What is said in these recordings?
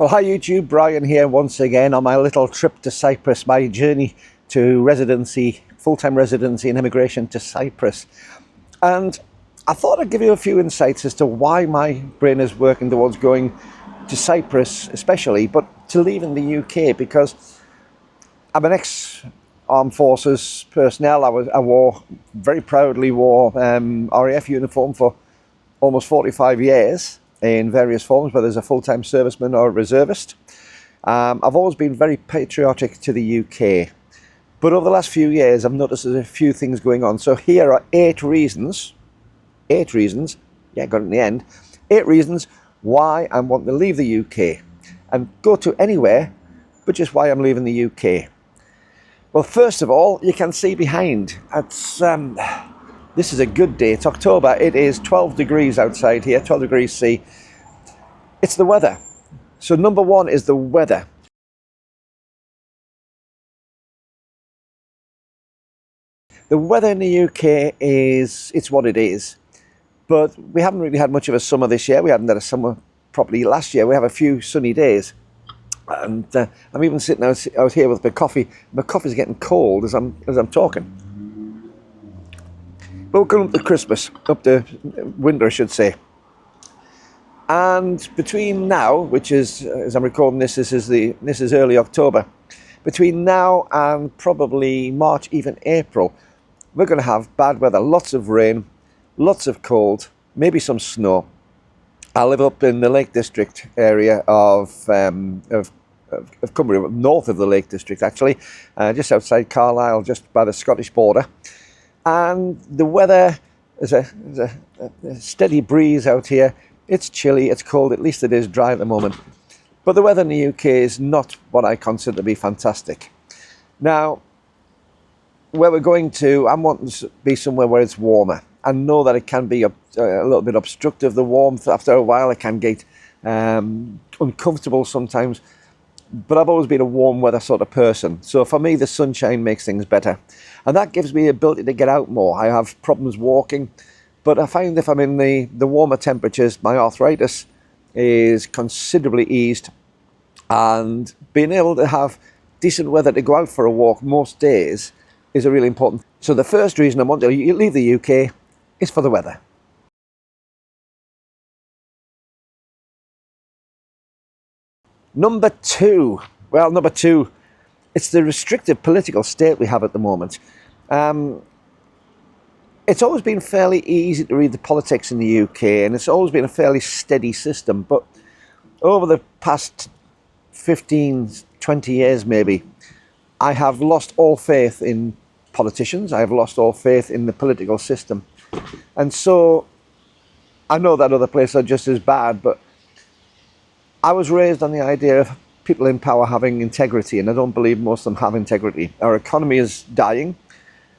Well, hi YouTube, Brian here once again on my little trip to Cyprus, my journey to residency, full-time residency and immigration to Cyprus. And I thought I'd give you a few insights as to why my brain is working towards going to Cyprus especially, but to leaving the UK, because I'm an ex-armed forces personnel. I very proudly wore RAF uniform for almost 45 years in various forms, whether as a full-time serviceman or a reservist. I've always been very patriotic to the UK, but over the last few years I've noticed there's a few things going on. So here are eight reasons, yeah, got it in the end, 8 reasons why I'm wanting to leave the UK and go to anywhere, but just why I'm leaving the UK. Well, first of all, you can see behind, this is a good day. It's October. It is 12 degrees outside here, 12 degrees C. It's the weather. So number one is the weather. The weather in the UK it's what it is. But we haven't really had much of a summer this year. We haven't had a summer properly last year. We have a few sunny days. And I'm even sitting out here with my coffee. My coffee's getting cold as I'm talking. But we're going up to Christmas, up to winter I should say. And between now, which is, as I'm recording this, this is early October. Between now and probably March, even April, we're going to have bad weather, lots of rain, lots of cold, maybe some snow. I live up in the Lake District area of Cumbria, north of the Lake District actually, just outside Carlisle, just by the Scottish border. And the weather is a steady breeze out here. It's chilly, it's cold, at least it is dry at the moment. But the weather in the UK is not what I consider to be fantastic. Now, where we're going to, I'm wanting to be somewhere where it's warmer. I know that it can be a little bit obstructive, the warmth. After a while it can get uncomfortable sometimes. But I've always been a warm weather sort of person. So for me, the sunshine makes things better. And that gives me the ability to get out more. I have problems walking, but I find if I'm in the warmer temperatures, my arthritis is considerably eased. And being able to have decent weather to go out for a walk most days is a really important. So the first reason I want to leave the UK is for the weather. Number two, it's the restrictive political state we have at the moment. It's always been fairly easy to read the politics in the UK, and it's always been a fairly steady system. But over the past 15, 20 years maybe, I have lost all faith in politicians. I have lost all faith in the political system. And so I know that other places are just as bad, but I was raised on the idea of people in power having integrity, and I don't believe most of them have integrity. Our economy is dying.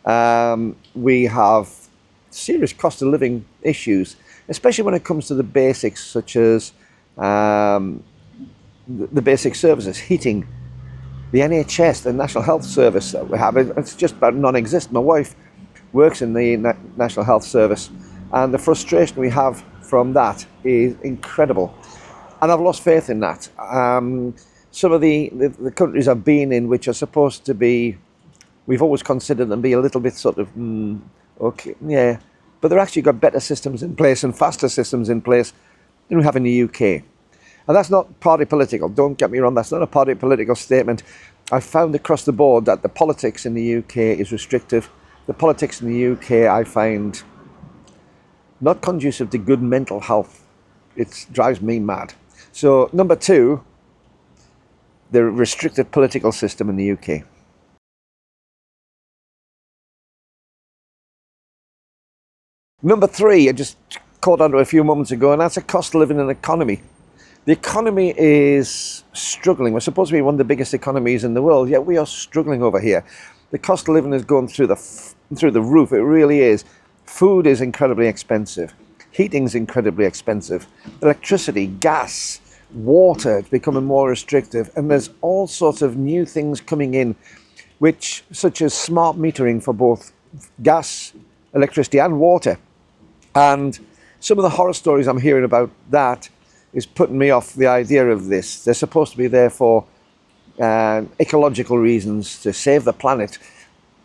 We have serious cost of living issues, especially when it comes to the basics such as the basic services, heating, the NHS, the National Health Service that we have. It's just about non-existent. My wife works in the National Health Service, and the frustration we have from that is incredible. And I've lost faith in that. Some of the countries I've been in, which are supposed to be, we've always considered them be a little bit sort of, okay, yeah, but they've actually got better systems in place and faster systems in place than we have in the UK. And that's not party political, don't get me wrong, that's not a party political statement. I've found across the board that the politics in the UK is restrictive. The politics in the UK I find not conducive to good mental health. It drives me mad. So number two, the restrictive political system in the UK. Number three, I just caught onto a few moments ago, and that's a cost of living and economy. The economy is struggling. We're supposed to be one of the biggest economies in the world, yet we are struggling over here. The cost of living is going through the roof. It really is. Food is incredibly expensive. Heating is incredibly expensive. Electricity, gas, water is becoming more restrictive, and there's all sorts of new things coming in, which such as smart metering for both gas, electricity and water. And some of the horror stories I'm hearing about that is putting me off the idea of this. They're supposed to be there for ecological reasons, to save the planet.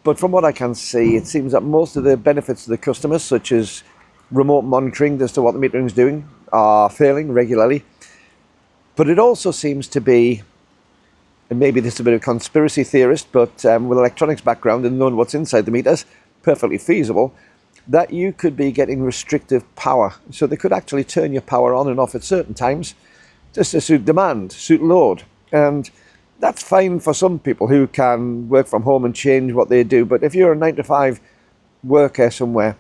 But from what I can see, it seems that most of the benefits to the customers, such as remote monitoring as to what the metering is doing, are failing regularly. But it also seems to be, and maybe this is a bit of a conspiracy theorist, but with electronics background and knowing what's inside the meters, perfectly feasible, that you could be getting restrictive power. So they could actually turn your power on and off at certain times just to suit demand, suit load. And that's fine for some people who can work from home and change what they do. But if you're a 9-to-5 worker somewhere,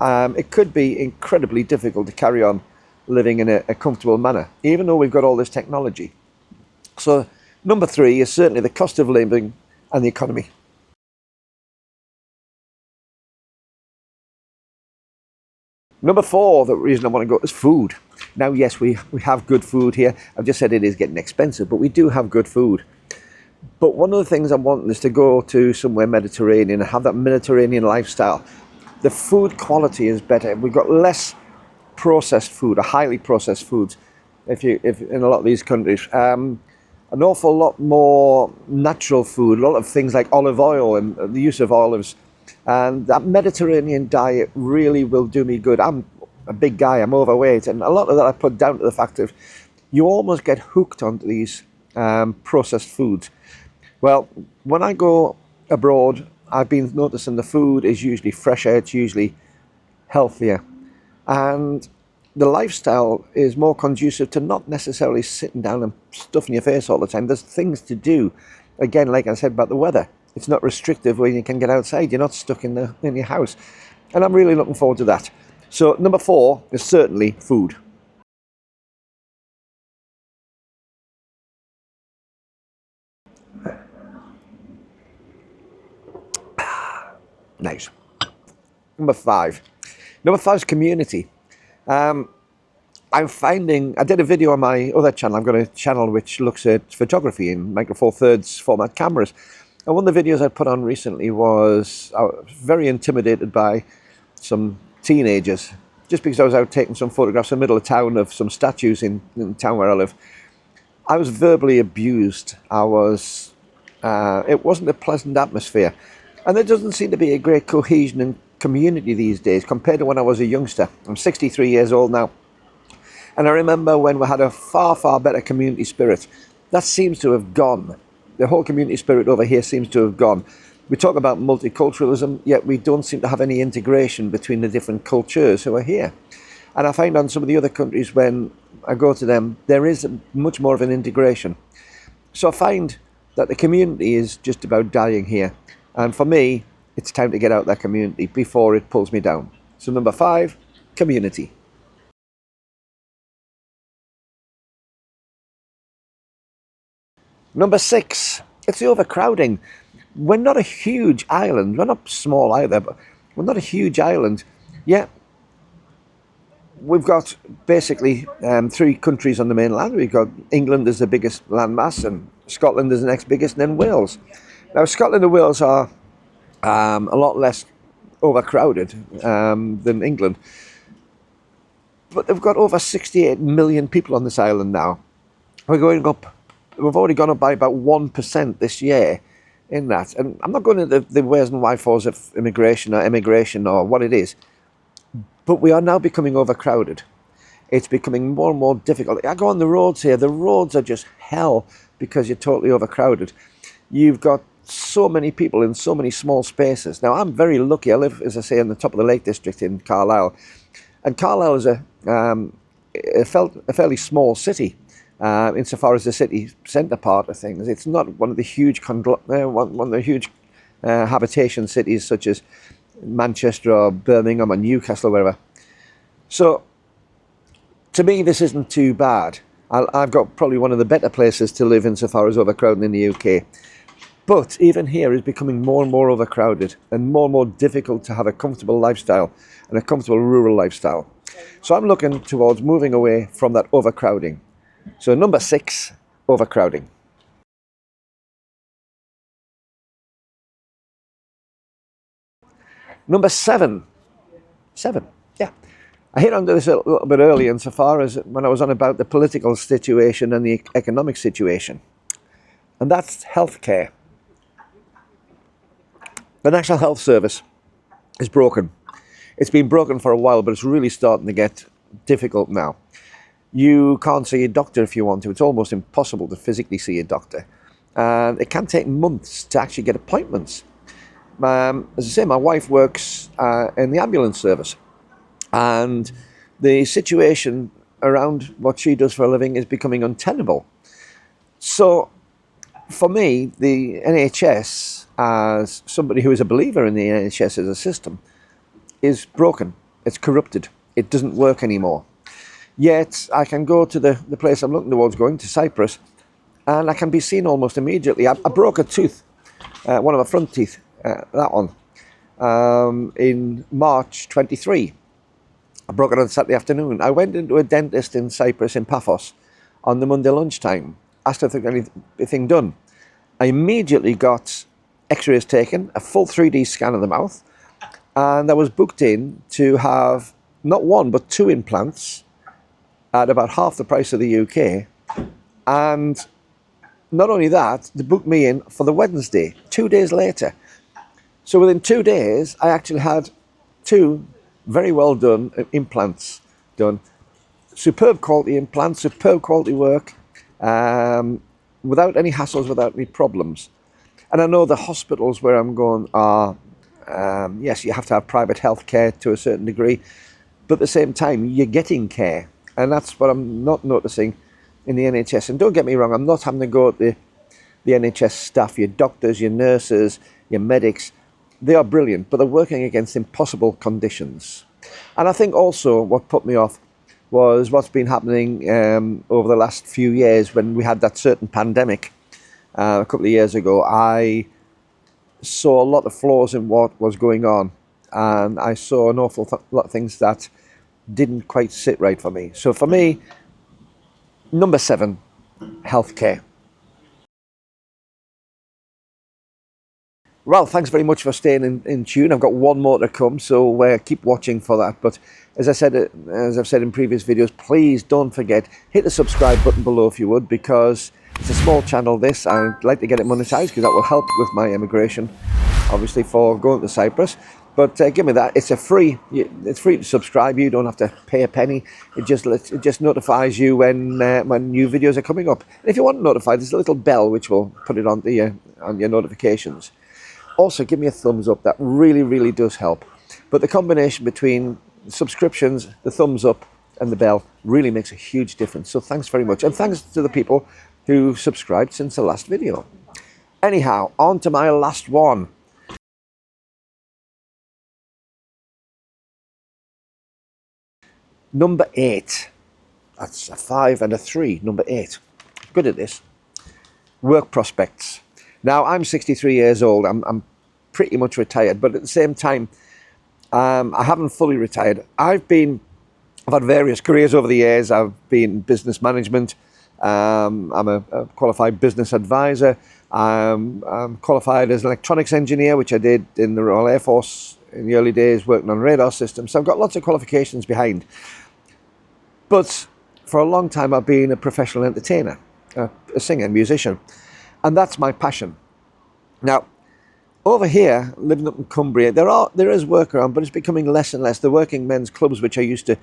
it could be incredibly difficult to carry on living in a comfortable manner, even though we've got all this technology. So number 3 is certainly the cost of living and the economy. Number 4, the reason I want to go is food. Now, yes, we have good food here. I've just said it is getting expensive, but we do have good food. But one of the things I'm wanting is to go to somewhere Mediterranean and have that Mediterranean lifestyle. The food quality is better. We've got less processed food, or highly processed foods, if in a lot of these countries. An awful lot more natural food, a lot of things like olive oil and the use of olives. And that Mediterranean diet really will do me good. I'm a big guy, I'm overweight, and a lot of that I put down to the fact of you almost get hooked onto these processed foods. Well, when I go abroad, I've been noticing the food is usually fresher, it's usually healthier. And the lifestyle is more conducive to not necessarily sitting down and stuffing your face all the time. There's things to do. Again, like I said about the weather, it's not restrictive when you can get outside. You're not stuck in your house. And I'm really looking forward to that. So number 4 is certainly food. Nice. Number 5. Number 5 is community. I'm finding, I did a video on my other channel. I've got a channel which looks at photography in Micro Four Thirds format cameras. And one of the videos I put on recently was, I was very intimidated by some teenagers, just because I was out taking some photographs in the middle of town of some statues in the town where I live. I was verbally abused. It wasn't a pleasant atmosphere. And there doesn't seem to be a great cohesion and community these days compared to when I was a youngster. I'm 63 years old now. And I remember when we had a far, far better community spirit. That seems to have gone. The whole community spirit over here seems to have gone. We talk about multiculturalism, yet we don't seem to have any integration between the different cultures who are here. And I find on some of the other countries, when I go to them, there is much more of an integration. So I find that the community is just about dying here. And for me, it's time to get out that community before it pulls me down. So number 5, community. Number 6, it's the overcrowding. We're not a huge island. We're not small either, but we're not a huge island. Yet we've got basically 3 countries on the mainland. We've got England as the biggest landmass, and Scotland is the next biggest, and then Wales. Now, Scotland and Wales are a lot less overcrowded than England. But they've got over 68 million people on this island now. We've already gone up by about 1% this year in that. And I'm not going into the wheres and wherefores of immigration or emigration or what it is, but we are now becoming overcrowded. It's becoming more and more difficult. I go on the roads here. The roads are just hell because you're totally overcrowded. You've got so many people in so many small spaces. Now, I'm very lucky. I live, as I say, on the top of the Lake District in Carlisle. And Carlisle is a fairly small city. Insofar as the city centre part of things, it's not one of the huge habitation cities such as Manchester or Birmingham or Newcastle or wherever. So, to me, this isn't too bad. I've got probably one of the better places to live insofar as overcrowding in the UK. But even here is becoming more and more overcrowded and more difficult to have a comfortable lifestyle and a comfortable rural lifestyle. So I'm looking towards moving away from that overcrowding. So number 6, overcrowding. Number 7, yeah. I hit onto this a little bit earlier insofar as when I was on about the political situation and the economic situation. And that's healthcare. The National Health Service is broken. It's been broken for a while, but it's really starting to get difficult now. You can't see a doctor if you want to. It's almost impossible to physically see a doctor. And it can take months to actually get appointments. As I say, my wife works in the ambulance service. And the situation around what she does for a living is becoming untenable. So for me, the NHS, as somebody who is a believer in the NHS as a system, is broken. It's corrupted. It doesn't work anymore. Yet I can go to the place I'm looking towards going, to Cyprus, and I can be seen almost immediately. I broke a tooth, one of my front teeth, that one, in March 23. I broke it on Saturday afternoon. I went into a dentist in Cyprus, in Paphos, on the Monday lunchtime, asked if there was anything done. I immediately got x-rays taken, a full 3D scan of the mouth, and I was booked in to have not one but 2 implants at about half the price of the UK. And not only that, they booked me in for the Wednesday, 2 days later. So within 2 days, I actually had 2 very well done implants done. Superb quality implants, superb quality work, without any hassles, without any problems. And I know the hospitals where I'm going are, yes, you have to have private health care to a certain degree, but at the same time, you're getting care. And that's what I'm not noticing in the NHS. And don't get me wrong, I'm not having to go at the NHS staff, your doctors, your nurses, your medics. They are brilliant, but they're working against impossible conditions. And I think also what put me off was what's been happening over the last few years when we had that certain pandemic a couple of years ago. I saw a lot of flaws in what was going on, and I saw an awful lot of things that didn't quite sit right for me. So for me, number 7, healthcare. Well, thanks very much for staying in tune. I've got one more to come, so keep watching for that. But as I've said in previous videos, please don't forget, hit the subscribe button below if you would, because it's a small channel this. I'd like to get it monetized because that will help with my emigration, obviously, for going to Cyprus. But give me that. It's free to subscribe. You don't have to pay a penny. It just notifies you when new videos are coming up. And if you want notified, there's a little bell which will put it on your notifications. Also, give me a thumbs up. That really, really does help. But the combination between subscriptions, the thumbs up, and the bell really makes a huge difference. So thanks very much. And thanks to the people who subscribed since the last video. Anyhow, on to my last one. Number 8. That's a 5 and a 3. Number 8. Good at this. Work prospects. Now, I'm 63 years old. I'm pretty much retired, but at the same time, I haven't fully retired. I've had various careers over the years. I've been business management. I'm a qualified business advisor. I'm qualified as an electronics engineer, which I did in the Royal Air Force in the early days, working on radar systems. So I've got lots of qualifications behind. But for a long time, I've been a professional entertainer, a singer, musician. And that's my passion. Now, over here, living up in Cumbria, there is work around, but it's becoming less and less. The working men's clubs, which I used to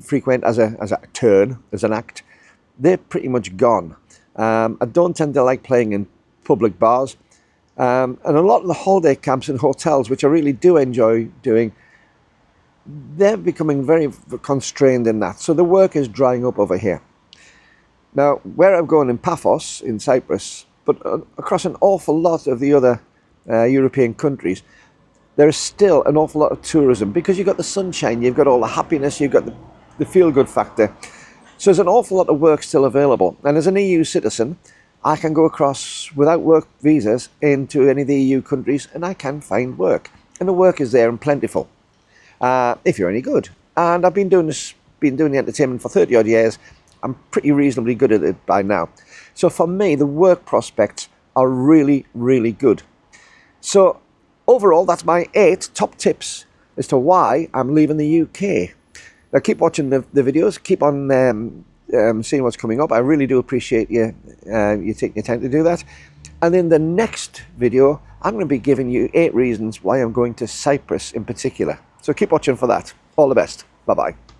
frequent as an act, they're pretty much gone. I don't tend to like playing in public bars. And a lot of the holiday camps and hotels, which I really do enjoy doing, they're becoming very constrained in that. So the work is drying up over here. Now, where I'm going in Paphos, in Cyprus, but across an awful lot of the other European countries, there is still an awful lot of tourism because you've got the sunshine, you've got all the happiness, you've got the feel-good factor. So there's an awful lot of work still available. And as an EU citizen, I can go across without work visas into any of the EU countries and I can find work. And the work is there and plentiful, if you're any good. And I've been doing the entertainment for 30 odd years. I'm pretty reasonably good at it by now. So for me, the work prospects are really, really good. So overall, that's my 8 top tips as to why I'm leaving the UK. Now keep watching the videos, keep on seeing what's coming up. I really do appreciate you taking your time to do that. And in the next video, I'm going to be giving you 8 reasons why I'm going to Cyprus in particular. So keep watching for that. All the best. Bye-bye.